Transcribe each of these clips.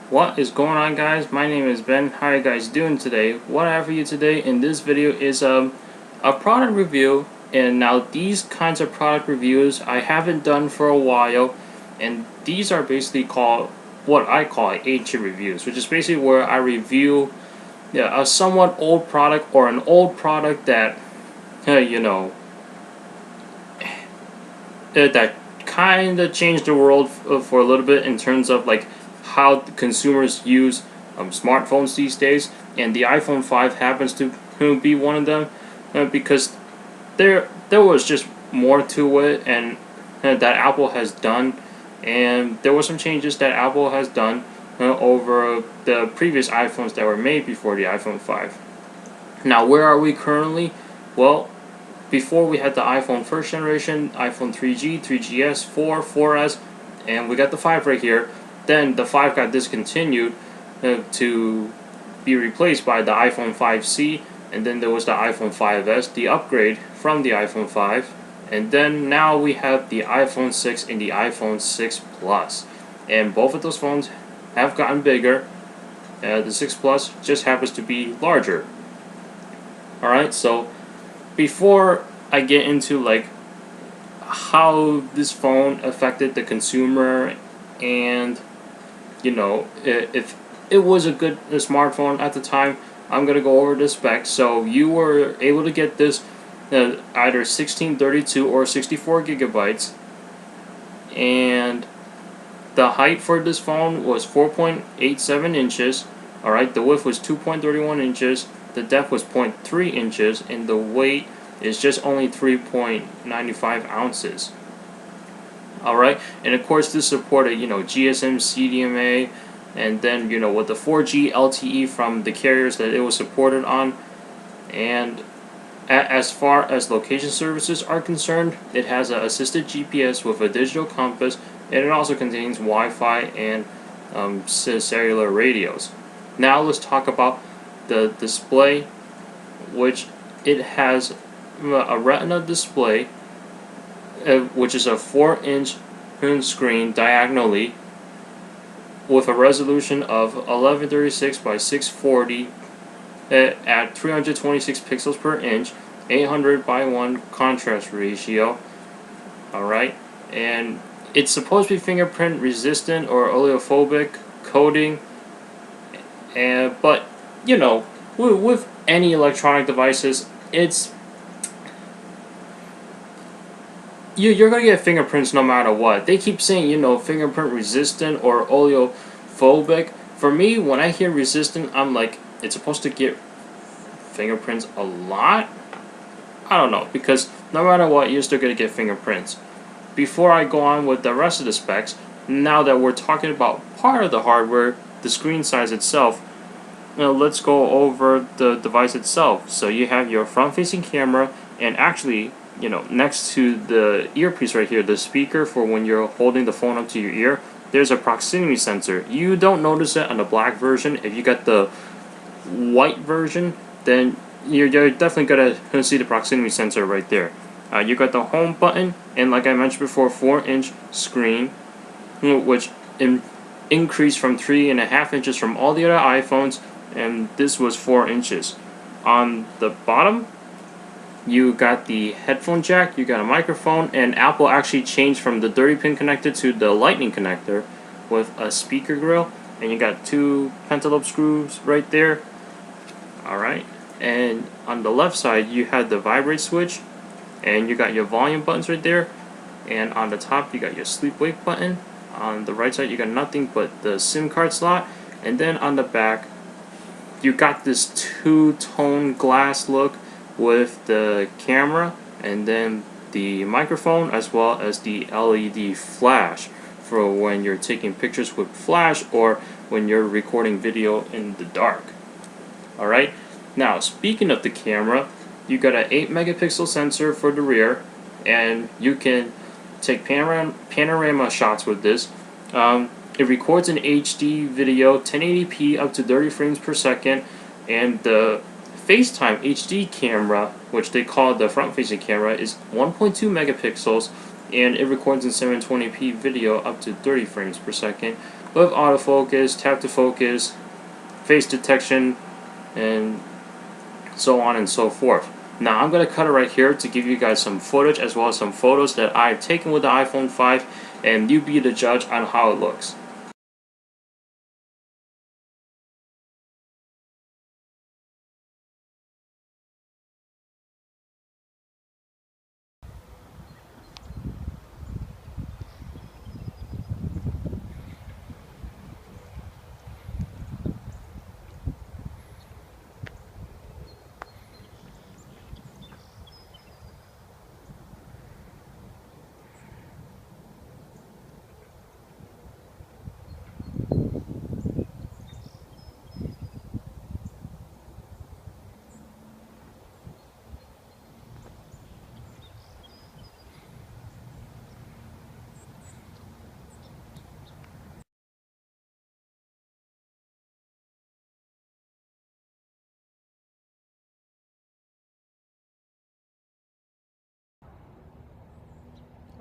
What is going on, guys? My name is Ben. How are you guys doing today? What I have for you today in this video is a product review. And now these kinds of product reviews I haven't done for a while, and these are basically called what I call ancient reviews, which is basically where I review a somewhat old product or an old product that that kind of changed the world for a little bit in terms of like how consumers use smartphones these days, and the iPhone 5 happens to be one of them, because there was just more to it, and that Apple has done, and there were some changes that Apple has done over the previous iPhones that were made before the iPhone 5. Now, where are we currently? Well, before we had the iPhone first generation, iPhone 3G, 3GS, 4, 4S, and we got the 5 right here. Then the 5 got discontinued to be replaced by the iPhone 5C, and then there was the iPhone 5S, the upgrade from the iPhone 5, and then now we have the iPhone 6 and the iPhone 6 Plus, and both of those phones have gotten bigger. The 6 Plus just happens to be larger. Alright, so before I get into like how this phone affected the consumer, and if it was a good smartphone at the time, I'm gonna go over the specs. So you were able to get this either 1632 or 64 gigabytes, and the height for this phone was 4.87 inches. Alright, the width was 2.31 inches, the depth was 0.3 inches, and the weight is just only 3.95 ounces. Alright, and of course this supported, GSM, CDMA, and then, with the 4G LTE from the carriers that it was supported on. And as far as location services are concerned, it has an assisted GPS with a digital compass, and it also contains Wi-Fi and cellular radios. Now let's talk about the display, which it has a Retina display, which is a 4-inch screen diagonally with a resolution of 1136 by 640 at 326 pixels per inch, 800 by 1 contrast ratio. Alright, and it's supposed to be fingerprint resistant or oleophobic coating, but with any electronic devices, you're gonna get fingerprints no matter what. They keep saying, fingerprint resistant or oleophobic. For me, when I hear resistant, I'm like, it's supposed to get fingerprints a lot? I don't know, because no matter what, you're still gonna get fingerprints. Before I go on with the rest of the specs, now that we're talking about part of the hardware, the screen size itself, let's go over the device itself. So you have your front-facing camera, and actually, next to the earpiece right here, the speaker for when you're holding the phone up to your ear, there's a proximity sensor. You don't notice it on the black version. If you got the white version, then you're definitely gonna see the proximity sensor right there. You got the home button, and like I mentioned before, 4-inch screen, which increased from 3.5 inches from all the other iPhones, and this was 4 inches. On the bottom, you got the headphone jack, you got a microphone, and Apple actually changed from the 30-pin connector to the lightning connector with a speaker grill, and you got 2 pentalobe screws right there. Alright, and on the left side you had the vibrate switch, and you got your volume buttons right there, and on the top you got your sleep wake button. On the right side you got nothing but the SIM card slot, and then on the back you got this two-tone glass look with the camera and then the microphone, as well as the LED flash for when you're taking pictures with flash or when you're recording video in the dark. Alright, now speaking of the camera, you got an 8 megapixel sensor for the rear, and you can take panorama shots with this. It records an HD video, 1080p up to 30 frames per second, and the FaceTime HD camera, which they call the front-facing camera, is 1.2 megapixels, and it records in 720p video up to 30 frames per second, with autofocus, tap to focus, face detection, and so on and so forth. Now I'm going to cut it right here to give you guys some footage as well as some photos that I've taken with the iPhone 5, and you be the judge on how it looks.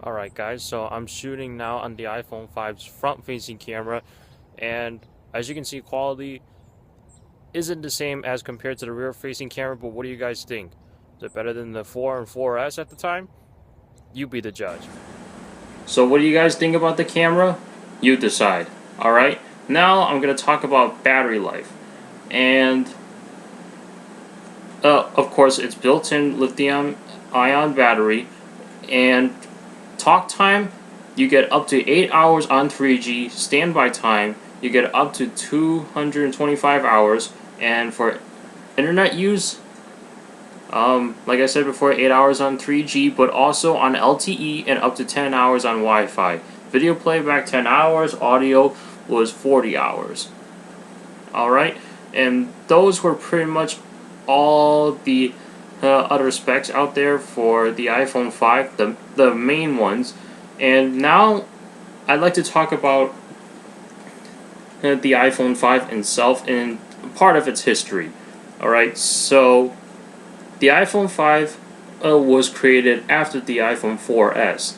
Alright guys, so I'm shooting now on the iPhone 5's front-facing camera, and as you can see, quality isn't the same as compared to the rear-facing camera, but what do you guys think? Is it better than the 4 and 4S at the time? You be the judge. So what do you guys think about the camera? You decide. Alright, now I'm going to talk about battery life. And of course, it's built-in lithium-ion battery, and talk time, you get up to 8 hours on 3G. Standby time, you get up to 225 hours. And for internet use, like I said before, 8 hours on 3G, but also on LTE and up to 10 hours on Wi-Fi. Video playback 10 hours, audio was 40 hours. Alright, and those were pretty much all the other specs out there for the iPhone 5, the main ones. And now I'd like to talk about the iPhone 5 itself and part of its history. Alright, so the iPhone 5 was created after the iPhone 4S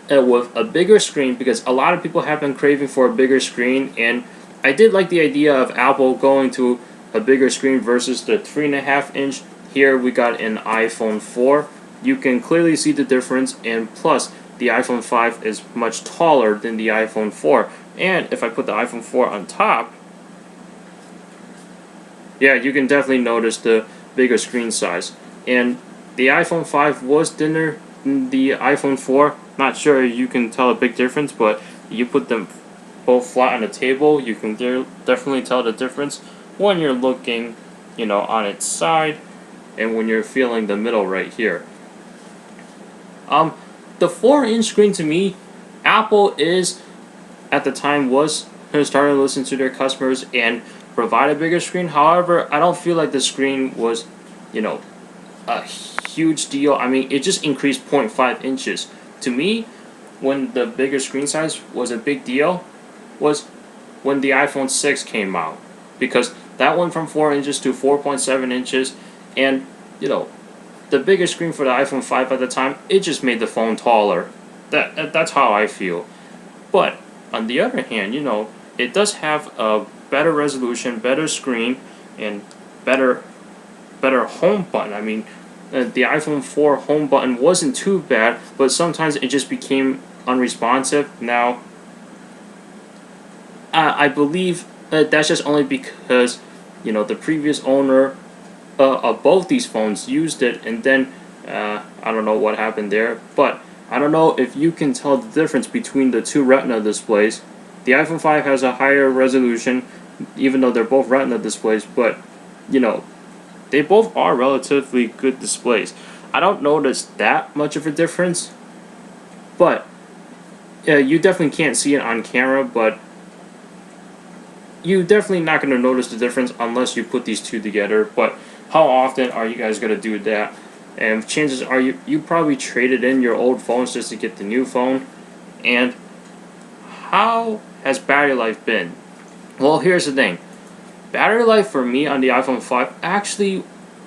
with a bigger screen, because a lot of people have been craving for a bigger screen, and I did like the idea of Apple going to a bigger screen versus the 3.5 inch. Here we got an iPhone 4. You can clearly see the difference, and plus the iPhone 5 is much taller than the iPhone 4. And if I put the iPhone 4 on top, yeah, you can definitely notice the bigger screen size. And the iPhone 5 was thinner than the iPhone 4. Not sure you can tell a big difference, but you put them both flat on the table, you can definitely tell the difference when you're looking, on its side, and when you're feeling the middle right here. The 4-inch screen, to me, Apple is, at the time, was starting to listen to their customers and provide a bigger screen. However, I don't feel like the screen was, a huge deal. I mean, it just increased 0.5 inches. To me, when the bigger screen size was a big deal was when the iPhone 6 came out, because that went from 4 inches to 4.7 inches, and the bigger screen for the iPhone 5 at the time, it just made the phone taller. That's how I feel. But on the other hand, it does have a better resolution, better screen, and better home button. I mean, the iPhone 4 home button wasn't too bad, but sometimes it just became unresponsive. Now, I believe that's just only because the previous owner of both these phones used it, and then I don't know what happened there, but I don't know if you can tell the difference between the two Retina displays. The iPhone 5 has a higher resolution, even though they're both Retina displays, but they both are relatively good displays. I don't notice that much of a difference, but you definitely can't see it on camera, but you're definitely not going to notice the difference unless you put these two together. But how often are you guys going to do that? And chances are you probably traded in your old phones just to get the new phone. And how has battery life been? Well, here's the thing. Battery life for me on the iPhone 5 actually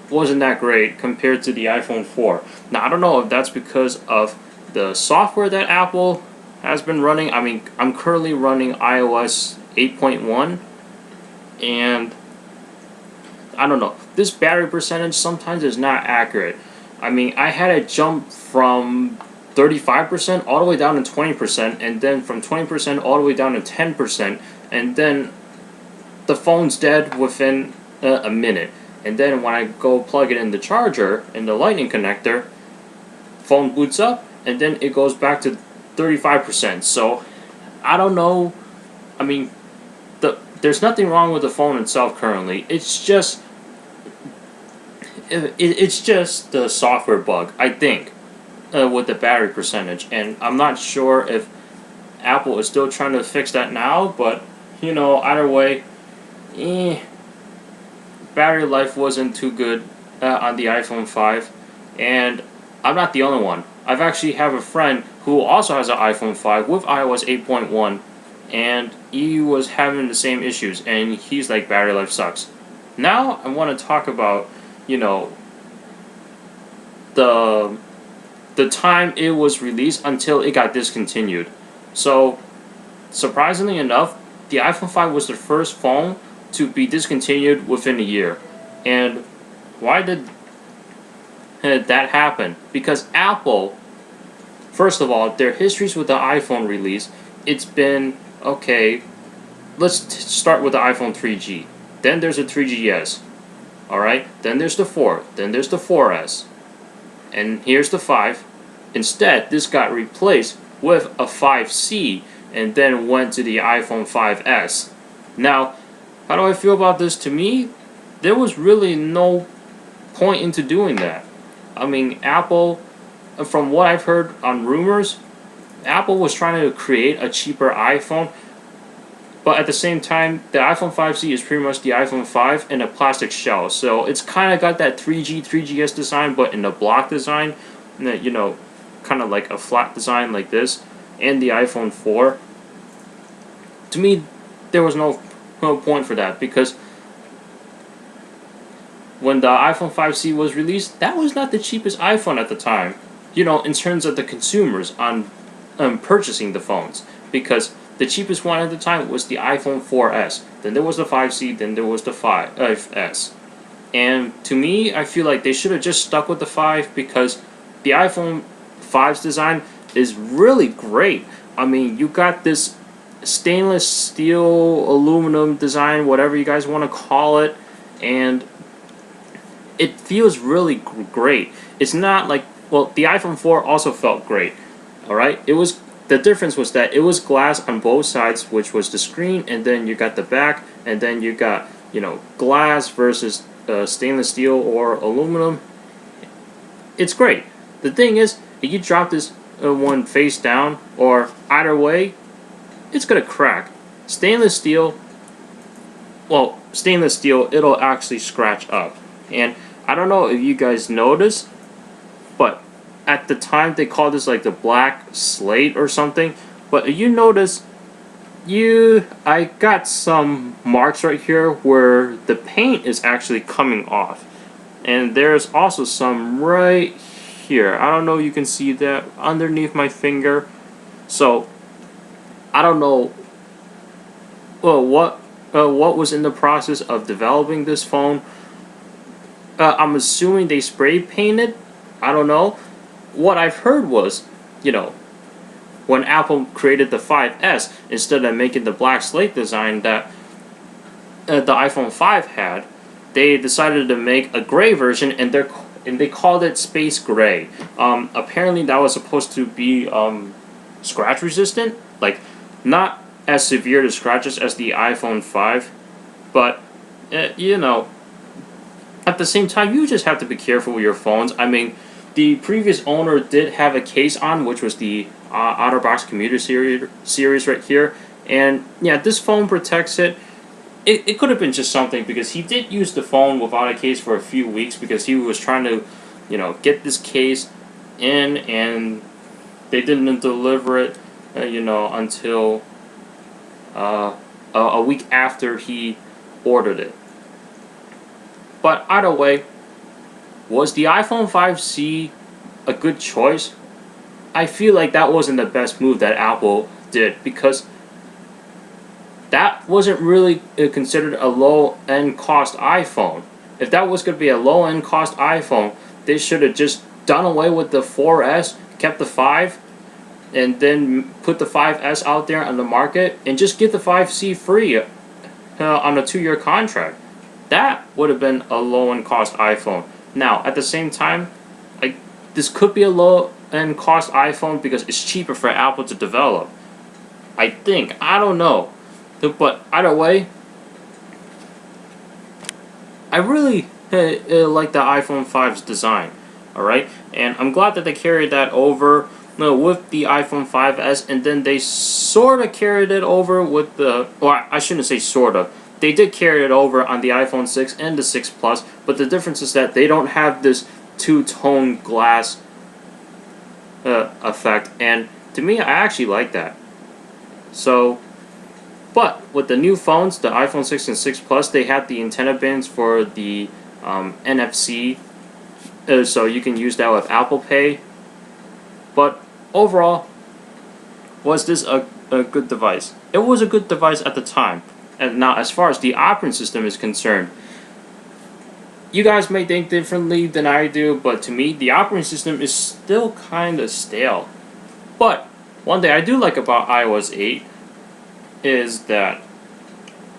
wasn't that great compared to the iPhone 4. Now, I don't know if that's because of the software that Apple has been running. I mean, I'm currently running iOS 8.1, and I don't know. This battery percentage sometimes is not accurate. I mean, I had it jump from 35% all the way down to 20%, and then from 20% all the way down to 10%, and then the phone's dead within a minute. And then when I go plug it in the charger, in the lightning connector, phone boots up, and then it goes back to 35%. So, I don't know. I mean, there's nothing wrong with the phone itself currently. It's just the software bug, I think, with the battery percentage. And I'm not sure if Apple is still trying to fix that now, but either way, battery life wasn't too good on the iPhone 5, and I'm not the only one. I've actually have a friend who also has an iPhone 5 with iOS 8.1, and he was having the same issues, and he's like, battery life sucks. Now I want to talk about, the time it was released until it got discontinued. So, surprisingly enough, the iPhone 5 was the first phone to be discontinued within a year. And why did that happen? Because Apple, first of all, their histories with the iPhone release, it's been, okay, let's start with the iPhone 3G. Then there's a 3GS. Alright? Then there's the 4. Then there's the 4S. And here's the 5. Instead, this got replaced with a 5C and then went to the iPhone 5S. Now, how do I feel about this? To me, there was really no point into doing that. I mean, Apple, from what I've heard on rumors, Apple was trying to create a cheaper iPhone, but at the same time, the iPhone 5C is pretty much the iPhone 5 in a plastic shell. So it's kind of got that 3G, 3GS design, but in a block design, kind of like a flat design like this, and the iPhone 4. To me, there was no point for that, because when the iPhone 5C was released, that was not the cheapest iPhone at the time, in terms of the consumers on purchasing the phones, because the cheapest one at the time was the iPhone 4S, then there was the 5C, then there was the 5S. And to me, I feel like they should have just stuck with the 5, because the iPhone 5's design is really great. I mean, you got this stainless steel, aluminum design, whatever you guys want to call it, and it feels really great. It's not like, well, the iPhone 4 also felt great, alright? The difference was that it was glass on both sides, which was the screen, and then you got the back, and then you got, glass versus stainless steel or aluminum. It's great. The thing is, if you drop this one face down, or either way, it's gonna crack. Stainless steel, it'll actually scratch up. And I don't know if you guys noticed, but at the time they called this like the black slate or something. But if you notice, I got some marks right here where the paint is actually coming off. And there's also some right here. I don't know if you can see that underneath my finger. So I don't know what was in the process of developing this phone. I'm assuming they spray painted. I don't know. What I've heard was, when Apple created the 5S, instead of making the black slate design that the iPhone 5 had, they decided to make a gray version, and they called it Space Gray. Apparently that was supposed to be scratch resistant, like not as severe to scratches as the iPhone 5, but at the same time, you just have to be careful with your phones. I mean, the previous owner did have a case on, which was the OtterBox Commuter series right here, and yeah, this phone protects it. It could have been just something, because he did use the phone without a case for a few weeks, because he was trying to, get this case in, and they didn't deliver it, until a week after he ordered it. But either way, was the iPhone 5C a good choice? I feel like that wasn't the best move that Apple did, because that wasn't really considered a low-end cost iPhone. If that was going to be a low-end cost iPhone, they should have just done away with the 4S, kept the 5, and then put the 5S out there on the market, and just get the 5C free on a 2-year contract. That would have been a low-end cost iPhone. Now, at the same time, like, this could be a low-end cost iPhone because it's cheaper for Apple to develop. I think. I don't know. But either way, I really like the iPhone 5's design. Alright? And I'm glad that they carried that over with the iPhone 5S, and then they sort of carried it over with the, or I shouldn't say sort of, they did carry it over on the iPhone 6 and the 6 Plus, but the difference is that they don't have this two-tone glass effect, and to me, I actually like that. So, but with the new phones, the iPhone 6 and 6 Plus, they have the antenna bands for the NFC, so you can use that with Apple Pay. But overall, was this a good device? It was a good device at the time. And now, as far as the operating system is concerned, you guys may think differently than I do, but to me, the operating system is still kind of stale. But one thing I do like about iOS 8 is that,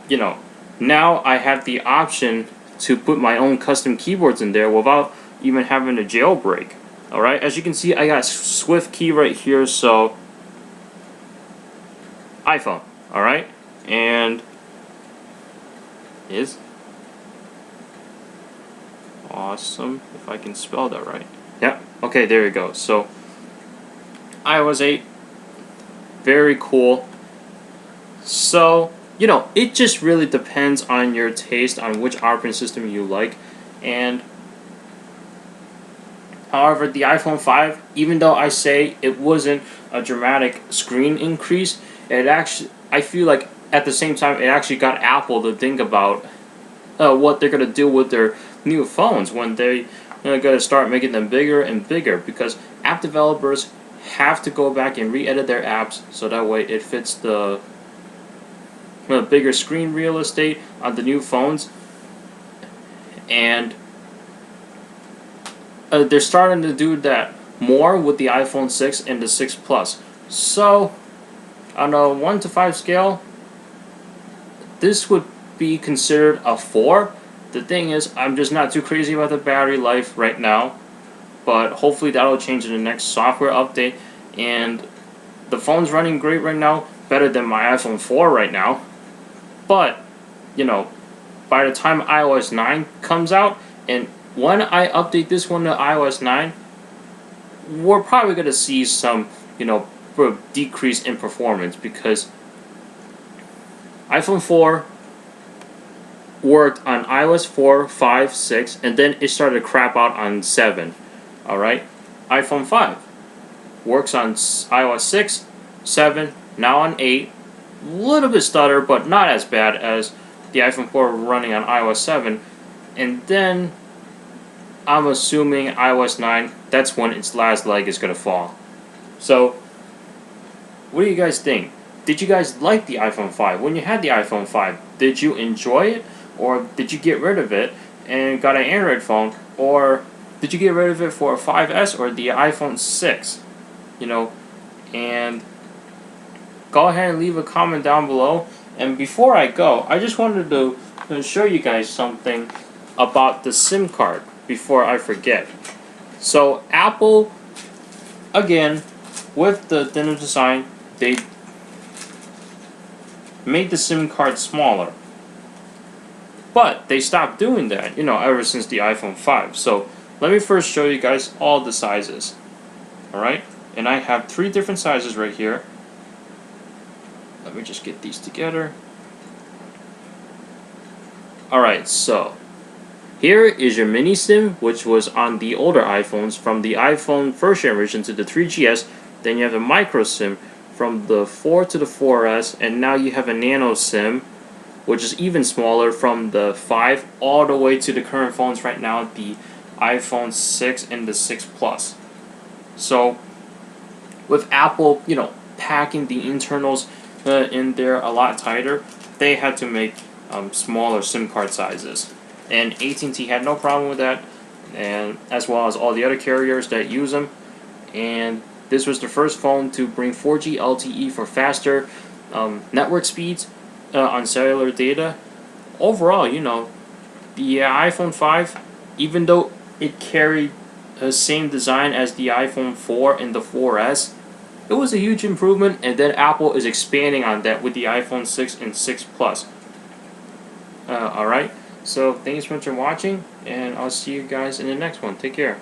you know, now I have the option to put my own custom keyboards in there without even having a jailbreak. Alright, as you can see, I got Swift key right here, so iPhone, alright, and is awesome, if I can spell that right. Yeah, okay, there you go. So iOS 8, very cool. So, you know, it just really depends on your taste on which operating system you like. And however, the iPhone 5, even though I say it wasn't a dramatic screen increase, it actually, I feel like at the same time, it actually got Apple to think about what they're going to do with their new phones when they're going to start making them bigger and bigger, because app developers have to go back and re-edit their apps so that way it fits the bigger screen real estate on the new phones. And they're starting to do that more with the iPhone 6 and the 6 Plus. So, on a 1 to 5 scale, this would be considered a 4. The thing is, I'm just not too crazy about the battery life right now, but hopefully that'll change in the next software update. And the phone's running great right now, better than my iPhone 4 right now. But, you know, by the time iOS 9 comes out, and when I update this one to iOS 9, we're probably going to see some, you know, decrease in performance, because iPhone 4 worked on iOS 4, 5, 6, and then it started to crap out on 7. Alright? iPhone 5 works on iOS 6, 7, now on 8. A little bit stutter, but not as bad as the iPhone 4 running on iOS 7. And then I'm assuming iOS 9, that's when its last leg is going to fall. So, what do you guys think? Did you guys like the iPhone 5? When you had the iPhone 5, did you enjoy it? Or did you get rid of it and got an Android phone? Or did you get rid of it for a 5S or the iPhone 6? You know, and go ahead and leave a comment down below. And before I go, I just wanted to show you guys something about the SIM card before I forget. So Apple, again, with the thinner design, they made the SIM card smaller. But they stopped doing that, you know, ever since the iPhone 5. So let me first show you guys all the sizes. Alright? And I have 3 different sizes right here. Let me just get these together. Alright, so here is your mini SIM, which was on the older iPhones, from the iPhone first generation to the 3GS. Then you have the micro SIM from the 4 to the 4S, and now you have a nano SIM, which is even smaller, from the 5 all the way to the current phones right now, the iPhone 6 and the 6 Plus. So with Apple, you know, packing the internals in there a lot tighter, they had to make smaller SIM card sizes, and AT&T had no problem with that, and as well as all the other carriers that use them. And this was the first phone to bring 4G LTE for faster network speeds on cellular data. Overall, you know, the iPhone 5, even though it carried the same design as the iPhone 4 and the 4S, it was a huge improvement, and then Apple is expanding on that with the iPhone 6 and 6 Plus. Alright, so thanks so much for watching, and I'll see you guys in the next one. Take care.